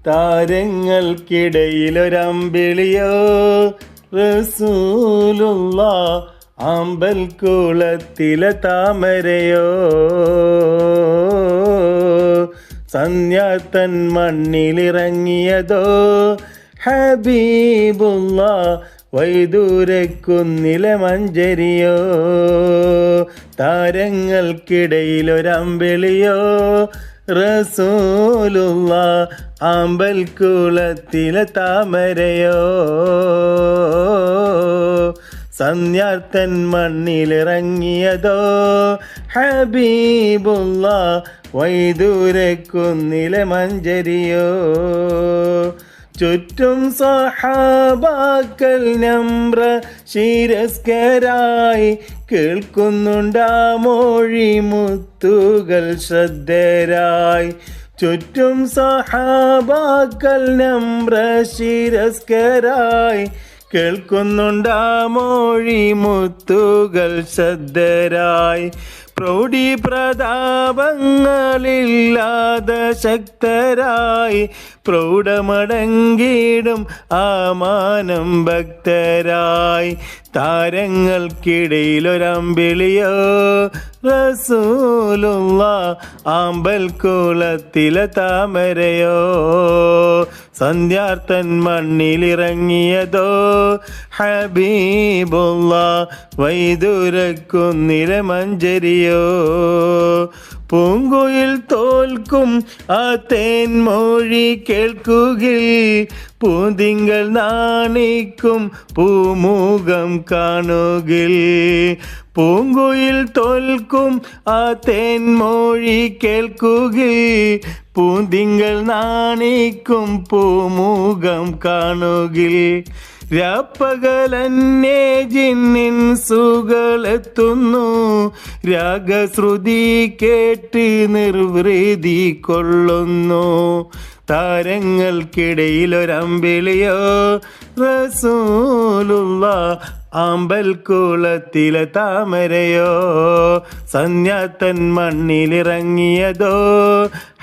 താരങ്ങൾക്കിടയിലൊരമ്പിളിയോ റസൂലുള്ള ആമ്പൽ കുളത്തിലെ താമരയോ സന്യാത്തൻ മണ്ണിലിറങ്ങിയതോ ഹബീബുള്ള വൈദൂരക്കുന്നിലെ മഞ്ചരിയോ താരങ്ങൾക്കിടയിലൊരമ്പിളിയോ റസൂലുള്ള ആമ്പൽ കുളത്തിലെ താമരയോ സന്യാർത്തൻ മണ്ണിലിറങ്ങിയതോ ഹബീബുള്ള വൈദൂരക്കുന്നിലെ മഞ്ചരിയോ ചുറ്റും സഹാബാക്കൾ നമ്ര ശിരസ്കരായി കേൾക്കുന്നുണ്ടാ മൊഴി മുത്തുകൾ ശ്രദ്ധരായി ചുറ്റും സഹാബാക്കൾ നമ്ര ശിരസ്കരായി കേൾക്കുന്നുണ്ടാ മൊഴി മുത്തുകൾ ശ്രദ്ധരായി പ്രൗഢി പ്രതാപങ്ങളില്ലാതെ ശക്തരായി പ്രൗഢമടങ്ങിടും ആമാനം ഭക്തരായി താരങ്ങൾക്കിടയിലൊരമ്പിളിയോ റസൂലുള്ള ആമ്പൽ കുളത്തിലെ താമരയോ സന്ധ്യാർത്തൻ മണ്ണിലിറങ്ങിയതോ ഹബീബുള്ള വൈദൂരക്കുന്നിലെ മഞ്ചരിയോ പൂങ്കുയിൽ തോൽക്കും ആ തേൻമൊഴി കേൾക്കുകിൽ പൂതിങ്കൾ നാണിക്കും പൂമുഖം കാണുകിൽ പൂങ്കുയിൽ തോൽക്കും ആ തേൻമൊഴി കേൾക്കുകിൽ പൂതിങ്കൾ നാണിക്കും പൂമുഖം കാണുകിൽ രാപ്പകലന്നേ ജിന്നിൻ സുകളെത്തുന്നു രാഗശ്രുതി കേട്ട് നിർവൃതി കൊള്ളുന്നു താരങ്ങൾക്കിടയിലൊരമ്പിളിയോ റസൂലുള്ള ആമ്പൽ കുളത്തിലെ താമരയോ സന്യാത്തൻ മണ്ണിലിറങ്ങിയതോ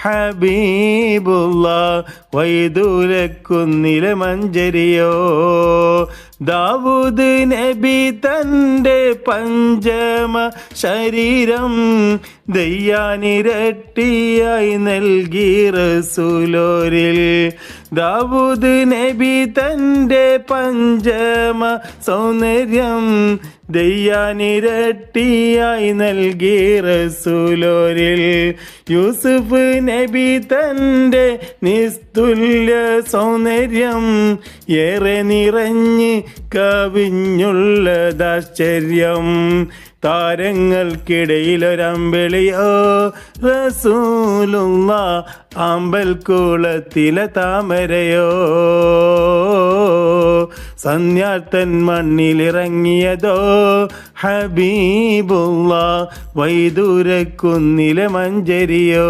ഹബീബുള്ള വൈദൂരക്കുന്നിലെ മഞ്ചരിയോ ദാവൂദ് നബി തൻ്റെ പഞ്ചമ ശരീരം ദയ്യാനിരട്ടിയായി നൽകി റസൂലോരിൽ ദാവൂദ് നബി തൻ്റെ പഞ്ചമ സൗന്ദര്യം ദയ്യാനിരട്ടിയായി നൽകി റസൂലോരിൽ യൂസുഫ് നബി തൻ്റെ നിസ്തുല്യ സൗന്ദര്യം ഏറെ നിറഞ്ഞ് കവിഞ്ഞുള്ളതാശ്ചര്യം താരങ്ങൾക്കിടയിലൊരമ്പിളിയോ റസൂലുള്ള ആമ്പൽ കുളത്തിലെ താമരയോ സന്യാർത്തൻ മണ്ണിലിറങ്ങിയതോ ഹബീബുള്ള വൈദൂരക്കുന്നിലെ മഞ്ചരിയോ